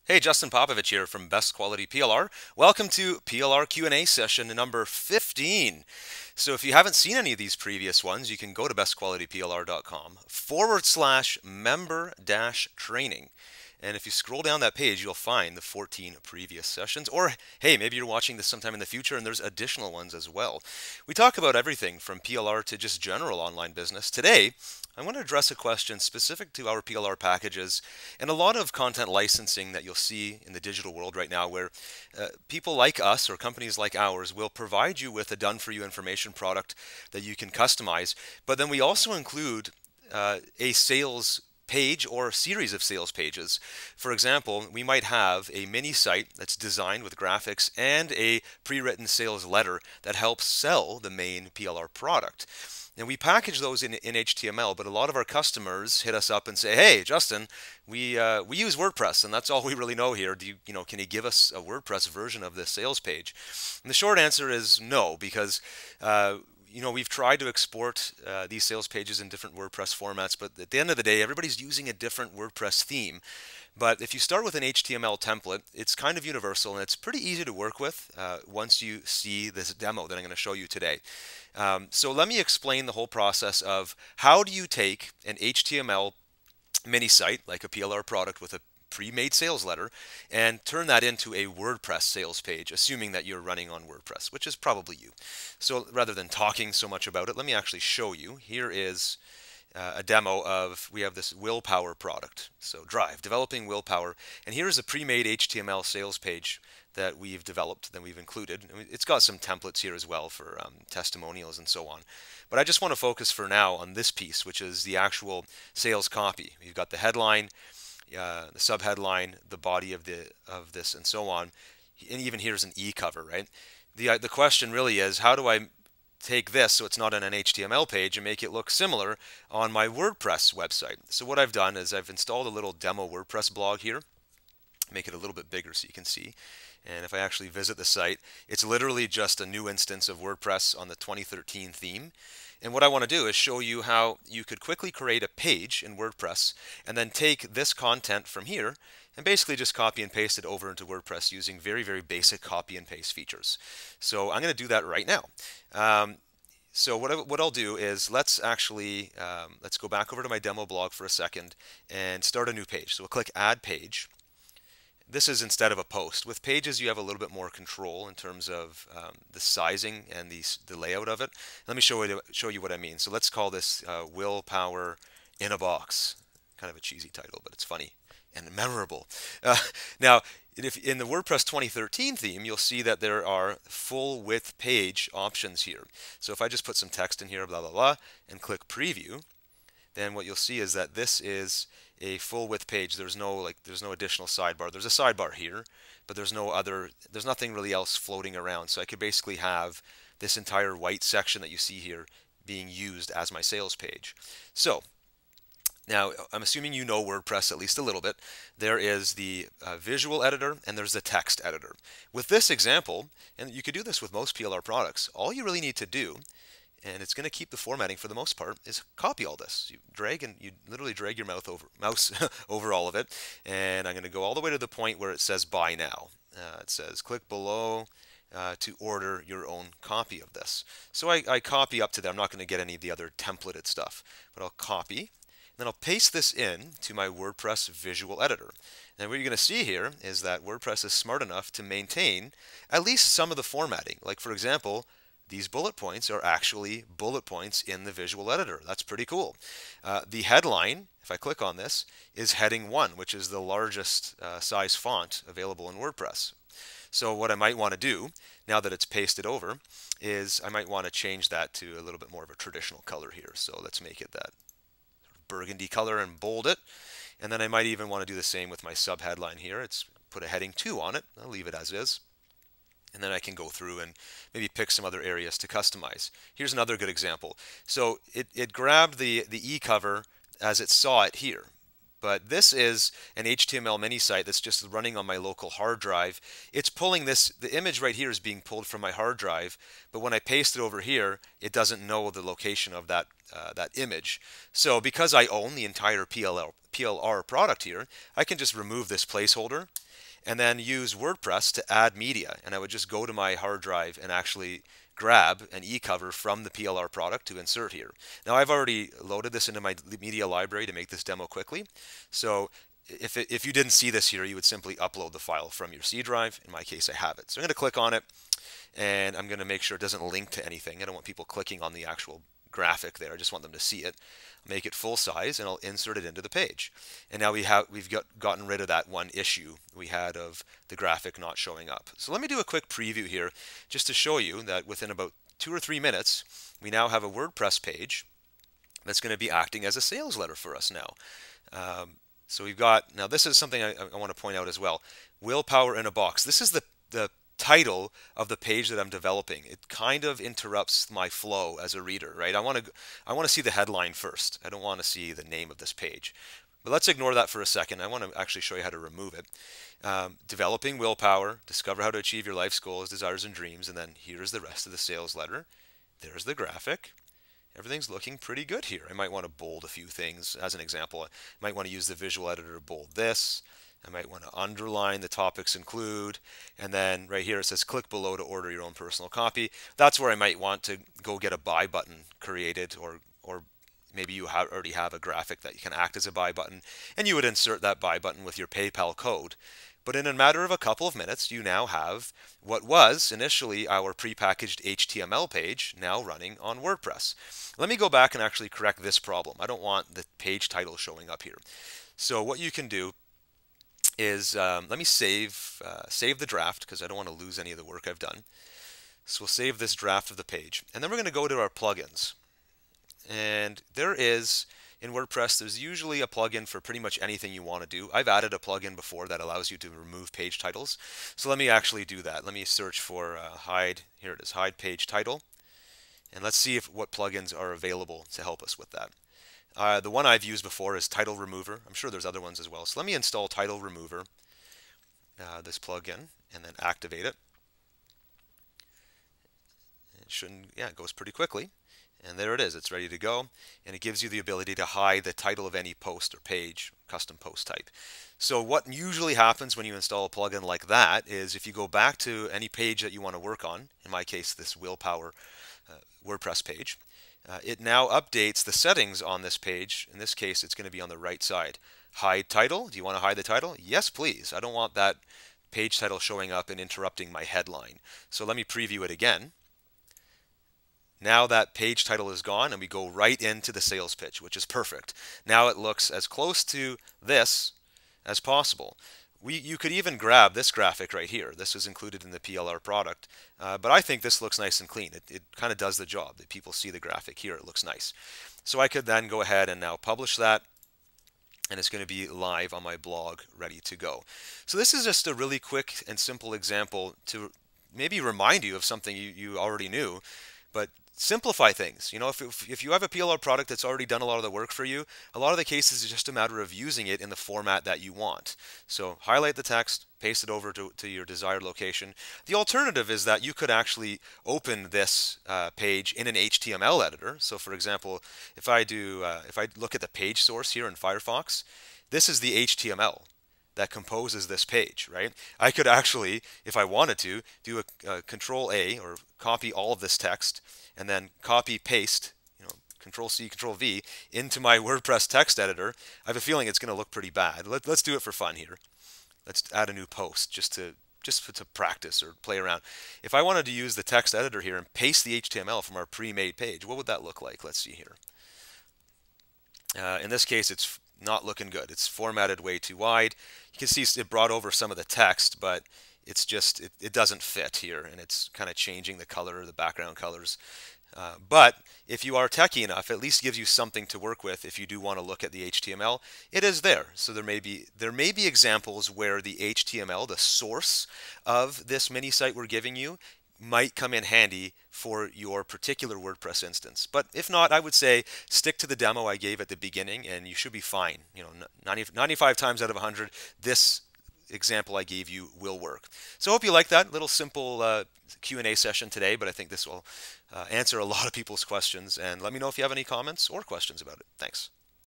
Hey, Justin Popovich here from Best Quality PLR. Welcome to PLR Q&A session number 15. So if you haven't seen any of these previous ones, you can go to bestqualityplr.com/member-training. And if you scroll down that page, you'll find the 14 previous sessions. Or, hey, maybe you're watching this sometime in the future and there's additional ones as well. We talk about everything from PLR to just general online business. Today, I want to address a question specific to our PLR packages and a lot of content licensing that you'll see in the digital world right now, where people like us or companies like ours will provide you with a done-for-you information product that you can customize. But then we also include a sales page or a series of sales pages. For example, we might have a mini site that's designed with graphics and a pre-written sales letter that helps sell the main PLR product. And we package those in HTML, but a lot of our customers hit us up and say, "Hey, Justin, we use WordPress, and that's all we really know here. Can you give us a WordPress version of this sales page?" And the short answer is no, because we've tried to export these sales pages in different WordPress formats, but at the end of the day, everybody's using a different WordPress theme. But if you start with an HTML template, it's kind of universal and it's pretty easy to work with once you see this demo that I'm going to show you today. So let me explain the whole process of how do you take an HTML mini site, like a PLR product with a pre-made sales letter, and turn that into a WordPress sales page, assuming that you're running on WordPress, which is probably you. So rather than talking so much about it, let me actually show you. Here is a demo of, we have this Willpower product. So Drive, developing Willpower. And here's a pre-made HTML sales page that we've developed, that we've included. It's got some templates here as well for testimonials and so on. But I just want to focus for now on this piece, which is the actual sales copy. You've got the headline, the subheadline, the body of this, and so on. And even here's an e-cover, right? The question really is, how do I take this so it's not on an HTML page and make it look similar on my WordPress website? So what I've done is I've installed a little demo WordPress blog here. Make it a little bit bigger so you can see. And if I actually visit the site, it's literally just a new instance of WordPress on the 2013 theme. And what I want to do is show you how you could quickly create a page in WordPress and then take this content from here and basically just copy and paste it over into WordPress using very, very basic copy and paste features. So I'm going to do that right now. So what I'll do is let's go back over to my demo blog for a second and start a new page. So we'll click Add Page. This is instead of a post. With pages, you have a little bit more control in terms of the sizing and the layout of it. Let me show you what I mean. So let's call this Willpower in a Box. Kind of a cheesy title, but it's funny and memorable. Now, in the WordPress 2013 theme, you'll see that there are full width page options here. So if I just put some text in here, blah, blah, blah, and click Preview, then what you'll see is that this is a full width page. There's no additional sidebar. There's a sidebar here, but there's nothing really else floating around. So I could basically have this entire white section that you see here being used as my sales page. So now I'm assuming you know WordPress at least a little bit. There is the visual editor and there's the text editor. With this example, and you could do this with most PLR products, all you really need to do, and it's going to keep the formatting for the most part, is copy all this. You literally drag your mouse over all of it, and I'm going to go all the way to the point where it says Buy Now. It says click below to order your own copy of this. So I copy up to there. I'm not going to get any of the other templated stuff, but I'll copy, and then I'll paste this in to my WordPress visual editor. And what you're going to see here is that WordPress is smart enough to maintain at least some of the formatting. Like, for example, these bullet points are actually bullet points in the visual editor. That's pretty cool. The headline, if I click on this, is heading 1, which is the largest size font available in WordPress. So what I might want to do, now that it's pasted over, is I might want to change that to a little bit more of a traditional color here. So let's make it that burgundy color and bold it. And then I might even want to do the same with my subheadline here. It's put a heading 2 on it. I'll leave it as is. And then I can go through and maybe pick some other areas to customize. Here's another good example. So it grabbed the e-cover as it saw it here. But this is an HTML mini site that's just running on my local hard drive. It's pulling this, the image right here is being pulled from my hard drive, but when I paste it over here, it doesn't know the location of that image. So because I own the entire PLR product here, I can just remove this placeholder and then use WordPress to add media. And I would just go to my hard drive and actually grab an e-cover from the PLR product to insert here. Now I've already loaded this into my media library to make this demo quickly. So if you didn't see this here, you would simply upload the file from your C drive. In my case, I have it. So I'm going to click on it, and I'm going to make sure it doesn't link to anything. I don't want people clicking on the actual graphic there. I just want them to see it. Make it full size, and I'll insert it into the page. And now we've gotten rid of that one issue we had of the graphic not showing up. So let me do a quick preview here just to show you that within about 2 or 3 minutes, we now have a WordPress page that's going to be acting as a sales letter for us now. So we've got, now this is something I want to point out as well, Willpower in a Box. This is the title of the page that I'm developing. It kind of interrupts my flow as a reader, right? I want to see the headline first. I don't want to see the name of this page. But let's ignore that for a second. I want to actually show you how to remove it. Developing willpower, discover how to achieve your life's goals, desires, and dreams, and then here's the rest of the sales letter. There's the graphic. Everything's looking pretty good here. I might want to bold a few things. As an example, I might want to use the visual editor to bold this. I might want to underline the topics include, and then right here it says click below to order your own personal copy. That's where I might want to go get a buy button created, or maybe you already have a graphic that you can act as a buy button, and you would insert that buy button with your PayPal code. But in a matter of a couple of minutes, you now have what was initially our prepackaged HTML page now running on WordPress. Let me go back and actually correct this problem. I don't want the page title showing up here. So what you can do is, let me save the draft because I don't want to lose any of the work I've done. So we'll save this draft of the page. And then we're going to go to our plugins. And there is, in WordPress, there's usually a plugin for pretty much anything you want to do. I've added a plugin before that allows you to remove page titles. So let me actually do that. Let me search for hide, here it is, hide page title. And let's see what plugins are available to help us with that. The one I've used before is Title Remover. I'm sure there's other ones as well. So let me install Title Remover, this plugin, and then activate it. It shouldn't, yeah, it goes pretty quickly. And there it is, it's ready to go, and it gives you the ability to hide the title of any post or page, custom post type. So what usually happens when you install a plugin like that is if you go back to any page that you want to work on, in my case this Willpower WordPress page, it now updates the settings on this page. In this case it's going to be on the right side. Hide title, do you want to hide the title? Yes please, I don't want that page title showing up and interrupting my headline. So let me preview it again. Now that page title is gone and we go right into the sales pitch, which is perfect. Now it looks as close to this as possible. You could even grab this graphic right here. This is included in the PLR product, but I think this looks nice and clean. It kind of does the job. That people see the graphic here, it looks nice. So I could then go ahead and now publish that, and it's going to be live on my blog, ready to go. So this is just a really quick and simple example to maybe remind you of something you already knew, but simplify things. You know, if you have a PLR product that's already done a lot of the work for you, a lot of the cases it's just a matter of using it in the format that you want. So highlight the text, paste it over to your desired location. The alternative is that you could actually open this page in an HTML editor. So for example, if I look at the page source here in Firefox, this is the HTML that composes this page, right? I could actually, if I wanted to, do a Control A or copy all of this text and then copy paste, Control C, Control V into my WordPress text editor. I have a feeling it's going to look pretty bad. Let's do it for fun here. Let's add a new post just to practice or play around. If I wanted to use the text editor here and paste the HTML from our pre-made page, what would that look like? Let's see here. In this case, it's not looking good. It's formatted way too wide. You can see it brought over some of the text, but it's just, it doesn't fit here, and it's kind of changing the color, the background colors. But if you are techie enough, it at least gives you something to work with if you do want to look at the HTML. It is there. So there may be examples where the HTML, the source of this mini site we're giving you, might come in handy for your particular WordPress instance. But if not, I would say stick to the demo I gave at the beginning and you should be fine. 95 times out of 100, this example I gave you will work. So I hope you like that little simple Q&A session today, but I think this will answer a lot of people's questions. And let me know if you have any comments or questions about it. Thanks.